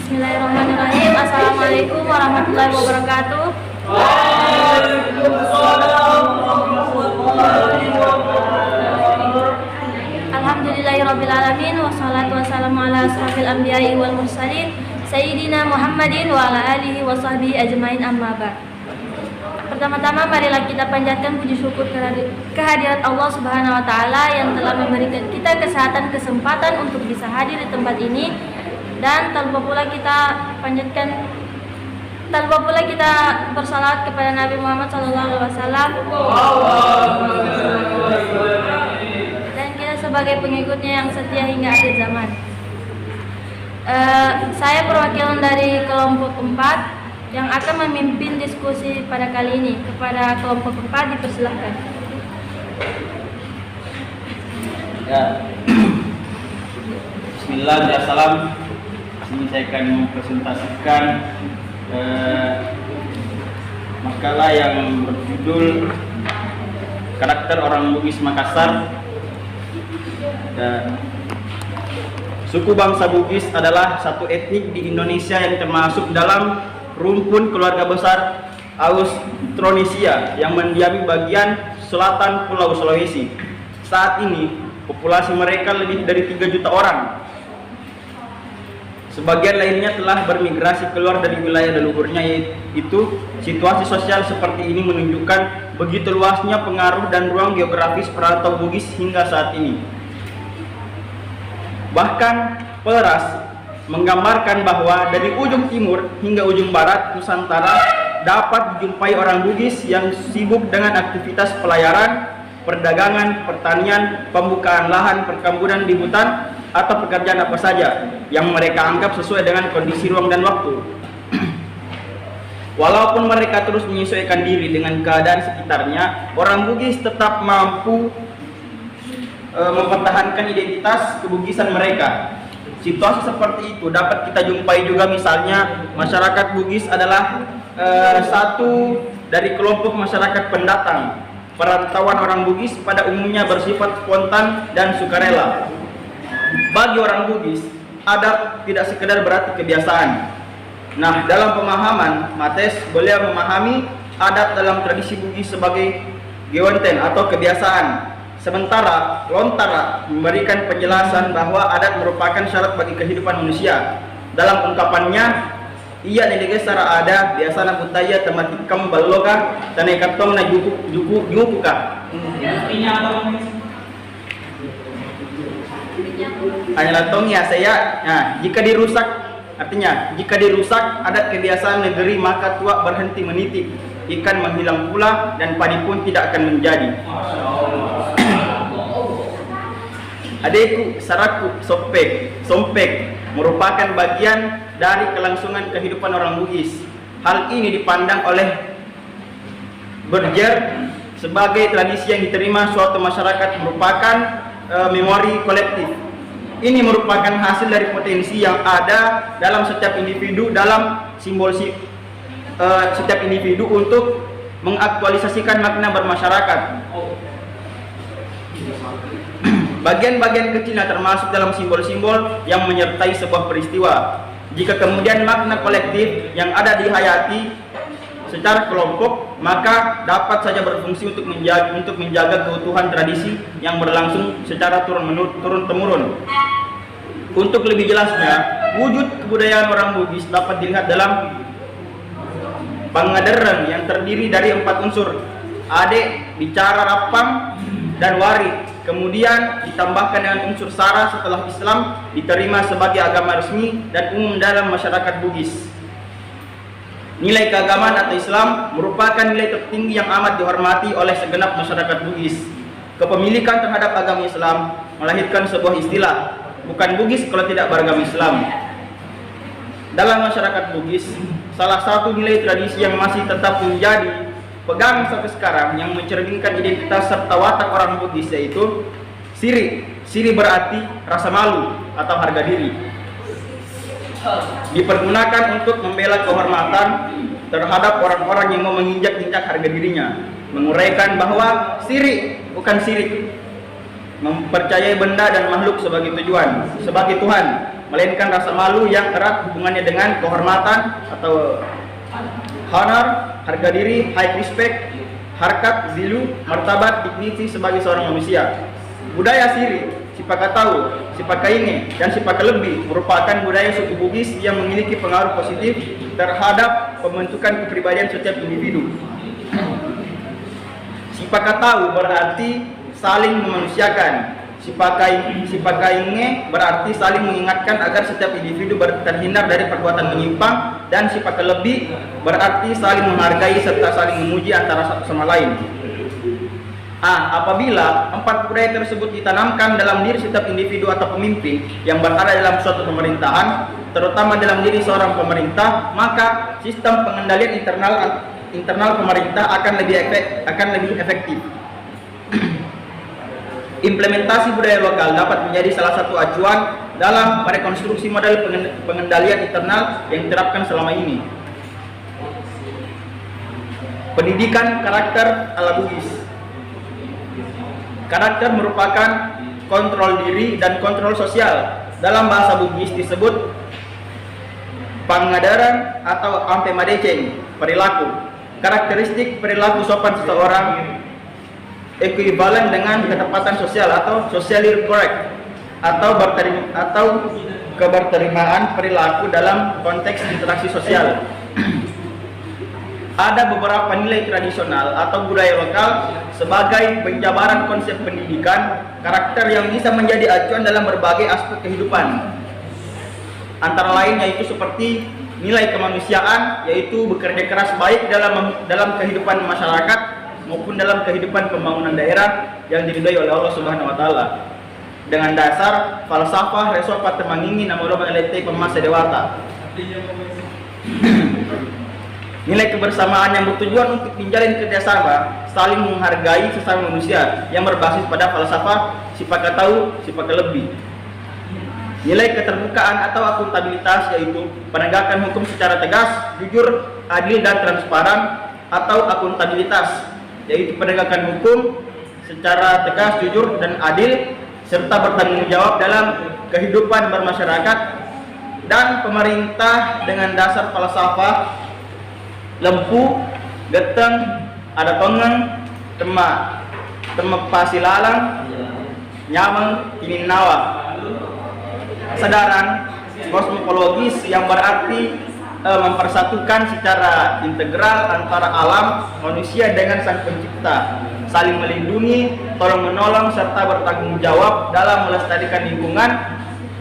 Bismillahirrahmanirrahim. Assalamualaikum warahmatullahi wabarakatuh. Alhamdulillahirrabbilalamin. Wassalatu wassalamu ala asrafil anbiya'i wal mursalin Sayyidina Muhammadin wa ala alihi wa sahbihi ajmain, amma ba'd. Pertama-tama marilah kita panjatkan puji syukur kehadirat Allah Subhanahu wa taala yang telah memberikan kita kesempatan untuk bisa hadir di tempat ini, dan tanpa pula kita bersalawat kepada Nabi Muhammad SAW, dan kita sebagai pengikutnya yang setia hingga akhir zaman. Saya perwakilan dari kelompok 4 yang akan memimpin diskusi pada kali ini. Kepada kelompok 4 dipersilahkan. Ya. Bismillahirrahmanirrahim. Ini saya akan mempresentasikan makalah yang berjudul Karakter Orang Bugis Makassar. Suku bangsa Bugis adalah satu etnik di Indonesia yang termasuk dalam rumpun keluarga besar Austronesia yang mendiami bagian selatan Pulau Sulawesi. Saat ini populasi mereka lebih dari 3 juta orang. Sebagian lainnya telah bermigrasi keluar dari wilayah leluhurnya. Yaitu situasi sosial seperti ini menunjukkan begitu luasnya pengaruh dan ruang geografis perantau Bugis hingga saat ini. Bahkan Peras menggambarkan bahwa dari ujung timur hingga ujung barat Nusantara dapat dijumpai orang Bugis yang sibuk dengan aktivitas pelayaran, perdagangan, pertanian, pembukaan lahan, perkampungan di hutan, atau pekerjaan apa saja yang mereka anggap sesuai dengan kondisi ruang dan waktu. Walaupun mereka terus menyesuaikan diri dengan keadaan sekitarnya, orang Bugis tetap mampu mempertahankan identitas kebugisan mereka. Situasi seperti itu dapat kita jumpai juga, misalnya masyarakat Bugis adalah satu dari kelompok masyarakat pendatang. Perantauan orang Bugis pada umumnya bersifat spontan dan sukarela. Bagi orang Bugis, adat tidak sekedar berarti kebiasaan. Nah, dalam pemahaman Mates, beliau memahami adat dalam tradisi Bugis sebagai gewenten atau kebiasaan. Sementara Lontara memberikan penjelasan bahwa adat merupakan syarat bagi kehidupan manusia. Dalam ungkapannya, ia nilai secara ada biasana budaya tematikam baloga tanekatong na jukuka. Hanya tongnya saya. Nah, jika dirusak adat kebiasaan negeri, maka tua berhenti menitip, ikan menghilang pula, dan padi pun tidak akan menjadi. Adekku, saraku, sompek merupakan bagian dari kelangsungan kehidupan orang Bugis. Hal ini dipandang oleh Berger sebagai tradisi yang diterima suatu masyarakat, merupakan memori kolektif. Ini merupakan hasil dari potensi yang ada dalam setiap individu, setiap individu untuk mengaktualisasikan makna bermasyarakat. Bagian-bagian kecilnya termasuk dalam simbol-simbol yang menyertai sebuah peristiwa. Jika kemudian makna kolektif yang ada dihayati secara kelompok, maka dapat saja berfungsi untuk menjaga keutuhan tradisi yang berlangsung secara turun-temurun. Untuk lebih jelasnya, wujud kebudayaan orang Bugis dapat dilihat dalam Pangaderan yang terdiri dari 4 unsur: ade, bicara, rapam, dan wari. Kemudian ditambahkan dengan unsur sara setelah Islam diterima sebagai agama resmi dan umum dalam masyarakat Bugis. Nilai keagamaan atau Islam merupakan nilai tertinggi yang amat dihormati oleh segenap masyarakat Bugis. Kepemilikan terhadap agama Islam melahirkan sebuah istilah, bukan Bugis kalau tidak beragama Islam. Dalam masyarakat Bugis, salah satu nilai tradisi yang masih tetap menjadi pegang sampai sekarang yang mencerminkan identitas serta watak orang Bugis yaitu siri. Siri berarti rasa malu atau harga diri. Dipergunakan untuk membela kehormatan terhadap orang-orang yang mau menginjak-injak harga dirinya. Menguraikan bahwa siri bukan sirik, mempercayai benda dan makhluk sebagai tujuan, sebagai Tuhan. melainkan rasa malu yang erat hubungannya dengan kehormatan atau honor, harga diri, high respect, harkat, zilu, martabat, dignity sebagai seorang manusia. Budaya Siri, Sipakatau, Sipakainge, dan Sipakalebih merupakan budaya suku Bugis yang memiliki pengaruh positif terhadap pembentukan kepribadian setiap individu. Sipakatau berarti saling memanusiakan. Sipakainge berarti saling mengingatkan agar setiap individu terhindar dari perbuatan menyimpang, dan Sipakalebih berarti saling menghargai serta saling memuji antara satu sama lain. Apabila empat budaya tersebut ditanamkan dalam diri setiap individu atau pemimpin yang berada dalam suatu pemerintahan, terutama dalam diri seorang pemerintah, maka sistem pengendalian internal pemerintah akan lebih efektif. Implementasi budaya lokal dapat menjadi salah satu acuan dalam rekonstruksi model pengendalian internal yang diterapkan selama ini. Pendidikan karakter ala Bugis. Karakter merupakan kontrol diri dan kontrol sosial. Dalam bahasa Bugis disebut pangadaran atau ampemadeceng, perilaku. Karakteristik perilaku sopan seseorang ekuivalen dengan ketepatan sosial atau socially correct atau keberterimaan perilaku dalam konteks interaksi sosial. Ada beberapa nilai tradisional atau budaya lokal sebagai penjabaran konsep pendidikan karakter yang bisa menjadi acuan dalam berbagai aspek kehidupan. Antara lain yaitu seperti nilai kemanusiaan, yaitu bekerja keras baik dalam kehidupan masyarakat maupun dalam kehidupan pembangunan daerah yang diridhoi oleh Allah Subhanahu wa taala. Dengan dasar falsafah resopa temangingi namoro meneliti pemasa dewata. Nilai kebersamaan yang bertujuan untuk menjalin kerjasama, saling menghargai sesama manusia yang berbasis pada falsafah Sipakatau, Sipakalebih. Nilai keterbukaan atau akuntabilitas, yaitu penegakan hukum secara tegas, jujur, adil, dan transparan, atau akuntabilitas, yaitu penegakan hukum secara tegas, jujur, dan adil, serta bertanggung jawab dalam kehidupan bermasyarakat. Dan pemerintah dengan dasar falsafah lempu, geteng, ada tongen, temek pasilalang, nyameng, kininawa. Sadaran kosmologis yang berarti mempersatukan secara integral antara alam, manusia dengan sang pencipta, saling melindungi, tolong menolong, serta bertanggung jawab dalam melestarikan lingkungan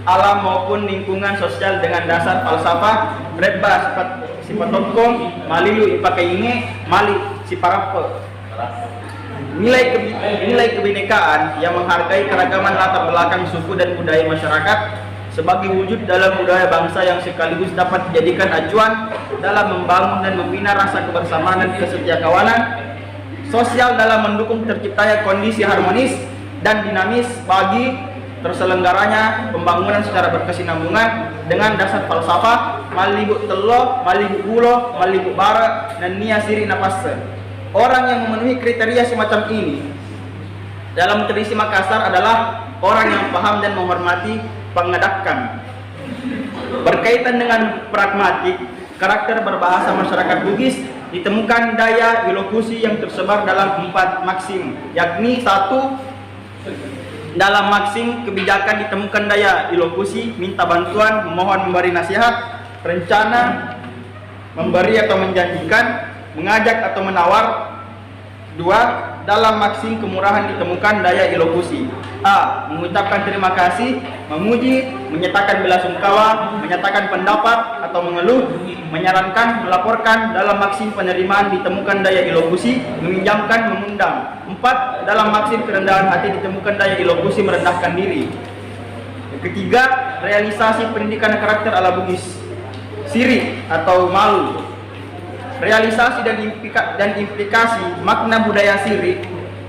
alam maupun lingkungan sosial dengan dasar falsafah Redba Sipatokong, Malilu Ipakainge, Mali Siparape. Nilai kebinekaan yang menghargai keragaman latar belakang suku dan budaya masyarakat sebagai wujud dalam budaya bangsa yang sekaligus dapat dijadikan acuan dalam membangun dan membina rasa kebersamaan dan kesetiakawanan sosial dalam mendukung terciptanya kondisi harmonis dan dinamis bagi terselenggaranya pembangunan secara berkesinambungan dengan dasar falsafah Malibu Telo, Malibu Bulo, Malibu Bara, dan Nia Siri Napase. Orang yang memenuhi kriteria semacam ini dalam tradisi Makassar adalah orang yang paham dan menghormati pengadakan. Berkaitan dengan pragmatik, karakter berbahasa masyarakat Bugis ditemukan daya ilokusi yang tersebar dalam 4 maksim, yakni 1. Dalam maksim kebijakan ditemukan daya ilokusi, minta bantuan, memohon, memberi nasihat, rencana, memberi atau menjanjikan, mengajak atau menawar. 2. Dalam maksim kemurahan ditemukan daya ilokusi. A. Mengucapkan terima kasih, memuji, menyatakan belasungkawa, menyatakan pendapat atau mengeluh, menyarankan, melaporkan. Dalam maksim penerimaan ditemukan daya ilokusi, meminjamkan, mengundang. 4. Dalam maksim kerendahan hati ditemukan daya ilokusi, merendahkan diri. Ketiga, realisasi pendidikan karakter ala Bugis Siri atau malu. Realisasi dan implikasi makna budaya Siri.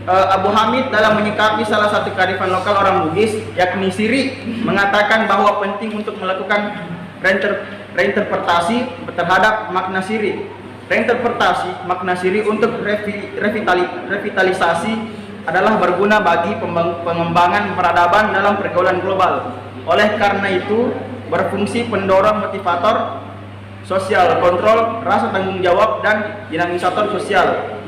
Abu Hamid dalam menyikapi salah satu kearifan lokal orang Bugis, yakni Siri, mengatakan bahwa penting untuk melakukan reinterpretasi terhadap makna Siri. Reinterpretasi makna Siri untuk revitalisasi adalah berguna bagi pengembangan peradaban dalam pergaulan global. Oleh karena itu, berfungsi pendorong motivator sosial, kontrol, rasa tanggung jawab, dan dinamisator sosial.